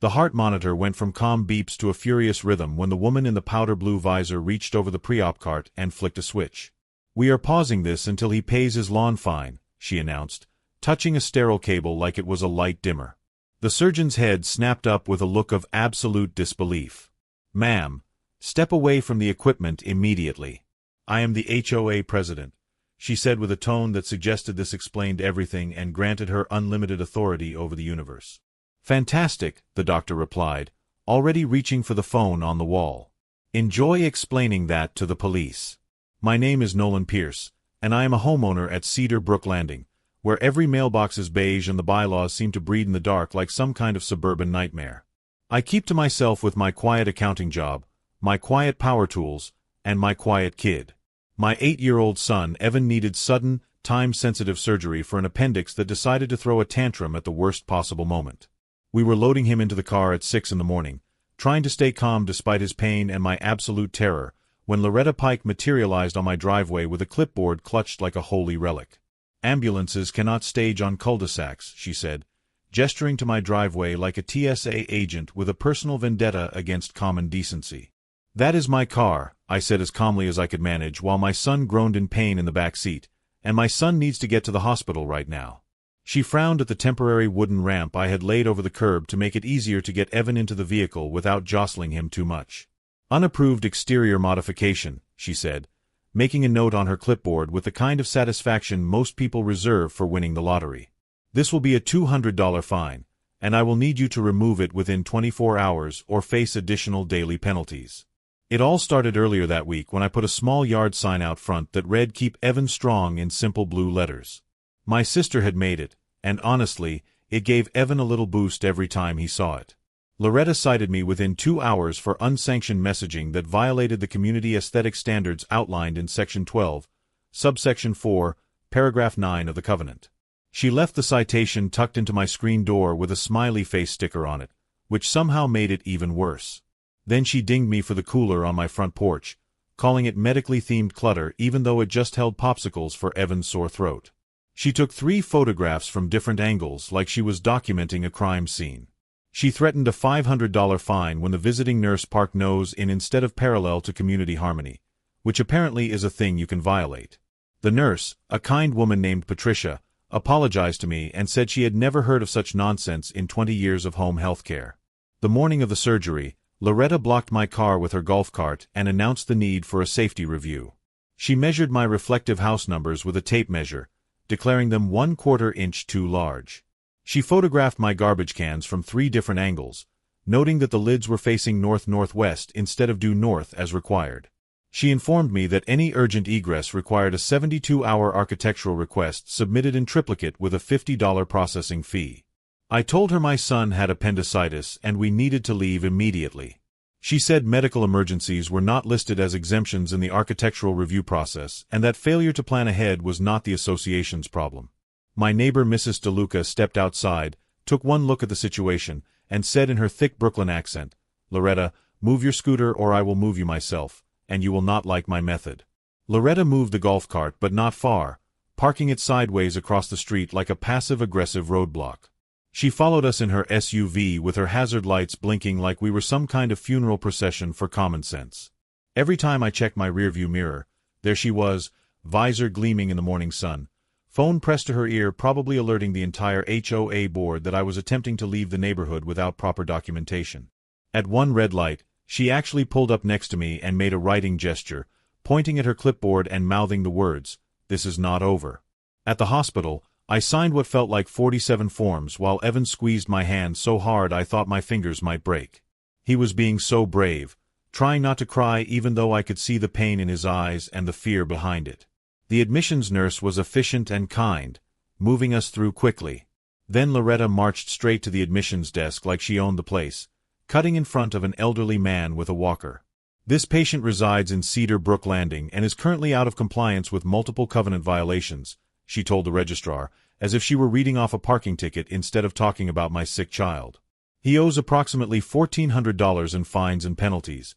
The heart monitor went from calm beeps to a furious rhythm when the woman in the powder blue visor reached over the pre-op cart and flicked a switch. "We are pausing this until he pays his lawn fine," she announced, touching a sterile cable like it was a light dimmer. The surgeon's head snapped up with a look of absolute disbelief. "Ma'am, step away from the equipment immediately. I am the HOA president," she said with a tone that suggested this explained everything and granted her unlimited authority over the universe. "Fantastic," the doctor replied, already reaching for the phone on the wall. "Enjoy explaining that to the police. My name is Nolan Pierce, and I am a homeowner at Cedar Brook Landing, where every mailbox is beige and the bylaws seem to breed in the dark like some kind of suburban nightmare. I keep to myself with my quiet accounting job, my quiet power tools, and my quiet kid. My 8-year-old son, Evan, needed sudden, time-sensitive surgery for an appendix that decided to throw a tantrum at the worst possible moment. We were loading him into the car at 6 in the morning, trying to stay calm despite his pain and my absolute terror, when Loretta Pike materialized on my driveway with a clipboard clutched like a holy relic. "Ambulances cannot stage on cul-de-sacs," she said, gesturing to my driveway like a TSA agent with a personal vendetta against common decency. "That is my car," I said as calmly as I could manage while my son groaned in pain in the back seat, "and my son needs to get to the hospital right now." She frowned at the temporary wooden ramp I had laid over the curb to make it easier to get Evan into the vehicle without jostling him too much. "Unapproved exterior modification," she said, making a note on her clipboard with the kind of satisfaction most people reserve for winning the lottery. "This will be a $200 fine, and I will need you to remove it within 24 hours or face additional daily penalties." It all started earlier that week when I put a small yard sign out front that read "Keep Evan Strong" in simple blue letters. My sister had made it, and honestly, it gave Evan a little boost every time he saw it. Loretta cited me within 2 hours for unsanctioned messaging that violated the community aesthetic standards outlined in Section 12, Subsection 4, Paragraph 9 of the Covenant. She left the citation tucked into my screen door with a smiley face sticker on it, which somehow made it even worse. Then she dinged me for the cooler on my front porch, calling it medically themed clutter even though it just held popsicles for Evan's sore throat. She took 3 photographs from different angles like she was documenting a crime scene. She threatened a $500 fine when the visiting nurse parked nose in instead of parallel to community harmony, which apparently is a thing you can violate. The nurse, a kind woman named Patricia, apologized to me and said she had never heard of such nonsense in 20 years of home health care. The morning of the surgery, Loretta blocked my car with her golf cart and announced the need for a safety review. She measured my reflective house numbers with a tape measure, declaring them 1/4 inch too large. She photographed my garbage cans from 3 different angles, noting that the lids were facing north-northwest instead of due north as required. She informed me that any urgent egress required a 72-hour architectural request submitted in triplicate with a $50 processing fee. I told her my son had appendicitis and we needed to leave immediately. She said medical emergencies were not listed as exemptions in the architectural review process and that failure to plan ahead was not the association's problem. My neighbor Mrs. DeLuca stepped outside, took one look at the situation, and said in her thick Brooklyn accent, "Loretta, move your scooter or I will move you myself, and you will not like my method." Loretta moved the golf cart but not far, parking it sideways across the street like a passive-aggressive roadblock. She followed us in her SUV with her hazard lights blinking like we were some kind of funeral procession for common sense. Every time I checked my rearview mirror, there she was, visor gleaming in the morning sun, phone pressed to her ear, probably alerting the entire HOA board that I was attempting to leave the neighborhood without proper documentation. At one red light, she actually pulled up next to me and made a writing gesture, pointing at her clipboard and mouthing the words, "This is not over." At the hospital, I signed what felt like 47 forms while Evan squeezed my hand so hard I thought my fingers might break. He was being so brave, trying not to cry even though I could see the pain in his eyes and the fear behind it. The admissions nurse was efficient and kind, moving us through quickly. Then Loretta marched straight to the admissions desk like she owned the place, cutting in front of an elderly man with a walker. "This patient resides in Cedar Brook Landing and is currently out of compliance with multiple covenant violations," she told the registrar, as if she were reading off a parking ticket instead of talking about my sick child. "He owes approximately $1,400 in fines and penalties,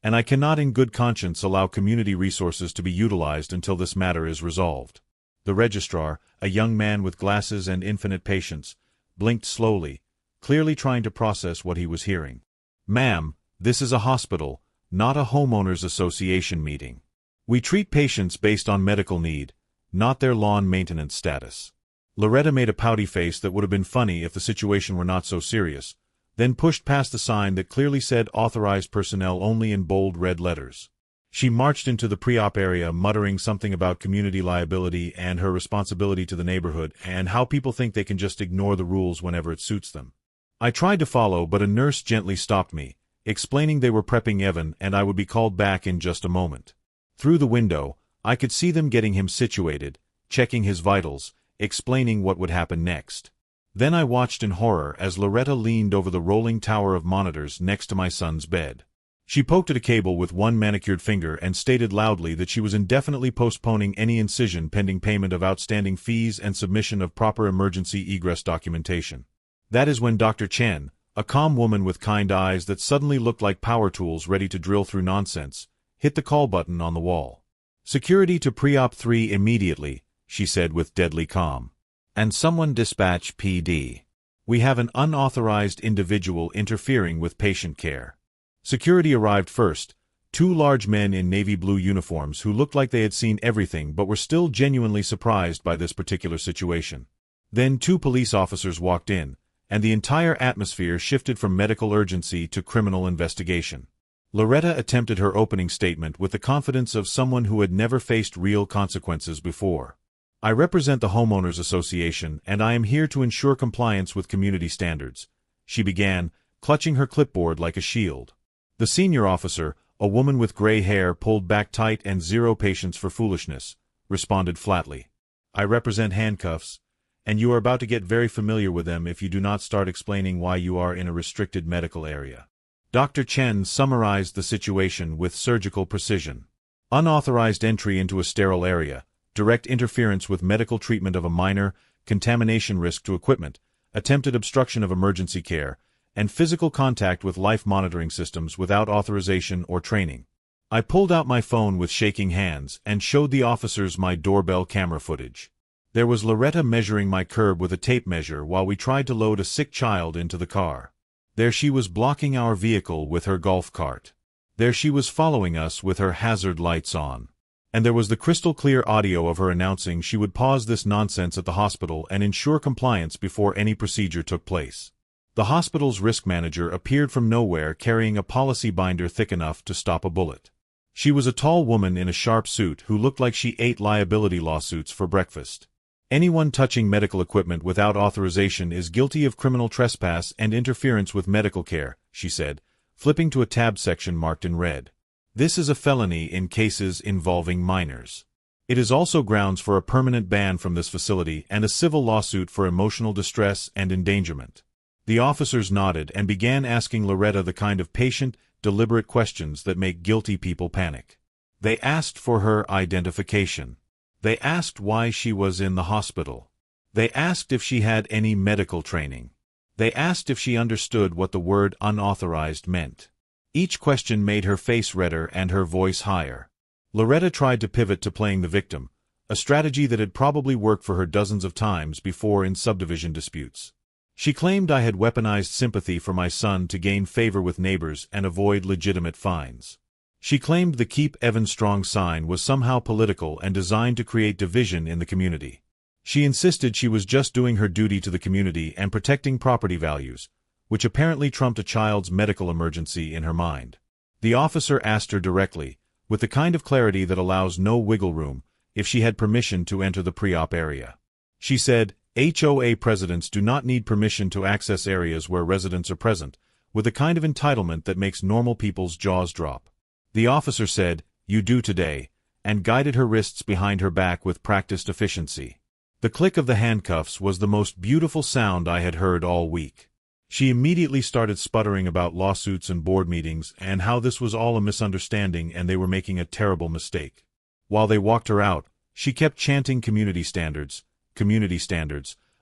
and I cannot in good conscience allow community resources to be utilized until this matter is resolved." The registrar, a young man with glasses and infinite patience, blinked slowly, clearly trying to process what he was hearing. "Ma'am, this is a hospital, not a homeowners association meeting. We treat patients based on medical need, not their lawn maintenance status." Loretta made a pouty face that would have been funny if the situation were not so serious, then pushed past the sign that clearly said authorized personnel only in bold red letters. She marched into the pre-op area muttering something about community liability and her responsibility to the neighborhood and how people think they can just ignore the rules whenever it suits them. I tried to follow, but a nurse gently stopped me, explaining they were prepping Evan and I would be called back in just a moment. Through the window, I could see them getting him situated, checking his vitals, explaining what would happen next. Then I watched in horror as Loretta leaned over the rolling tower of monitors next to my son's bed. She poked at a cable with one manicured finger and stated loudly that she was indefinitely postponing any incision pending payment of outstanding fees and submission of proper emergency egress documentation. That is when Dr. Chen, a calm woman with kind eyes that suddenly looked like power tools ready to drill through nonsense, hit the call button on the wall. "Security to pre-op 3 immediately," she said with deadly calm. "And someone dispatch PD. We have an unauthorized individual interfering with patient care." Security arrived first, two large men in navy blue uniforms who looked like they had seen everything but were still genuinely surprised by this particular situation. Then two police officers walked in, and the entire atmosphere shifted from medical urgency to criminal investigation. Loretta attempted her opening statement with the confidence of someone who had never faced real consequences before. "I represent the Homeowners Association, and I am here to ensure compliance with community standards," she began, clutching her clipboard like a shield. The senior officer, a woman with gray hair pulled back tight and zero patience for foolishness, responded flatly. "I represent Handcuffs, and you are about to get very familiar with them if you do not start explaining why you are in a restricted medical area." Dr. Chen summarized the situation with surgical precision. Unauthorized entry into a sterile area, direct interference with medical treatment of a minor, contamination risk to equipment, attempted obstruction of emergency care, and physical contact with life monitoring systems without authorization or training. I pulled out my phone with shaking hands and showed the officers my doorbell camera footage. There was Loretta measuring my curb with a tape measure while we tried to load a sick child into the car. There she was blocking our vehicle with her golf cart. There she was following us with her hazard lights on. And there was the crystal-clear audio of her announcing she would pause this nonsense at the hospital and ensure compliance before any procedure took place. The hospital's risk manager appeared from nowhere carrying a policy binder thick enough to stop a bullet. She was a tall woman in a sharp suit who looked like she ate liability lawsuits for breakfast. "Anyone touching medical equipment without authorization is guilty of criminal trespass and interference with medical care," she said, flipping to a tab section marked in red. "This is a felony in cases involving minors. It is also grounds for a permanent ban from this facility and a civil lawsuit for emotional distress and endangerment." The officers nodded and began asking Loretta the kind of patient, deliberate questions that make guilty people panic. They asked for her identification. They asked why she was in the hospital. They asked if she had any medical training. They asked if she understood what the word unauthorized meant. Each question made her face redder and her voice higher. Loretta tried to pivot to playing the victim, a strategy that had probably worked for her dozens of times before in subdivision disputes. She claimed I had weaponized sympathy for my son to gain favor with neighbors and avoid legitimate fines. She claimed the Keep Evan Strong sign was somehow political and designed to create division in the community. She insisted she was just doing her duty to the community and protecting property values, which apparently trumped a child's medical emergency in her mind. The officer asked her directly, with the kind of clarity that allows no wiggle room, if she had permission to enter the pre-op area. She said, "HOA presidents do not need permission to access areas where residents are present, with a kind of entitlement that makes normal people's jaws drop." The officer said, "You do today," and guided her wrists behind her back with practiced efficiency. The click of the handcuffs was the most beautiful sound I had heard all week. She immediately started sputtering about lawsuits and board meetings and how this was all a misunderstanding and they were making a terrible mistake. While they walked her out, she kept chanting community standards,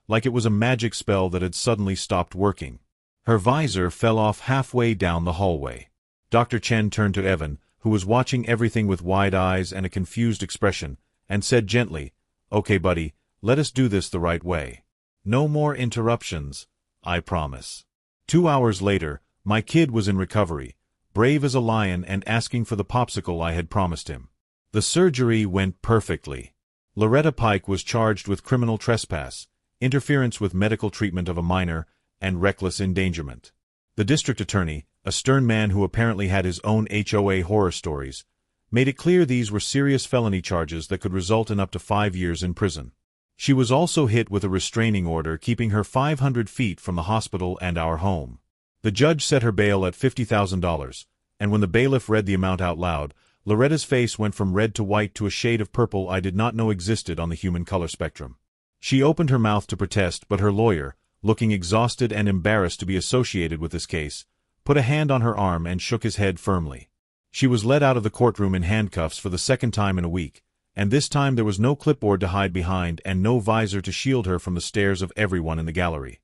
like it was a magic spell that had suddenly stopped working. Her visor fell off halfway down the hallway. Dr. Chen turned to Evan, who was watching everything with wide eyes and a confused expression, and said gently, "Okay, buddy, let us do this the right way. No more interruptions, I promise." 2 hours later, my kid was in recovery, brave as a lion and asking for the popsicle I had promised him. The surgery went perfectly. Loretta Pike was charged with criminal trespass, interference with medical treatment of a minor, and reckless endangerment. The district attorney, a stern man who apparently had his own HOA horror stories, made it clear these were serious felony charges that could result in up to 5 years in prison. She was also hit with a restraining order keeping her 500 feet from the hospital and our home. The judge set her bail at $50,000, and when the bailiff read the amount out loud, Loretta's face went from red to white to a shade of purple I did not know existed on the human color spectrum. She opened her mouth to protest, but her lawyer, looking exhausted and embarrassed to be associated with this case, put a hand on her arm and shook his head firmly. She was led out of the courtroom in handcuffs for the second time in a week, and this time there was no clipboard to hide behind and no visor to shield her from the stares of everyone in the gallery.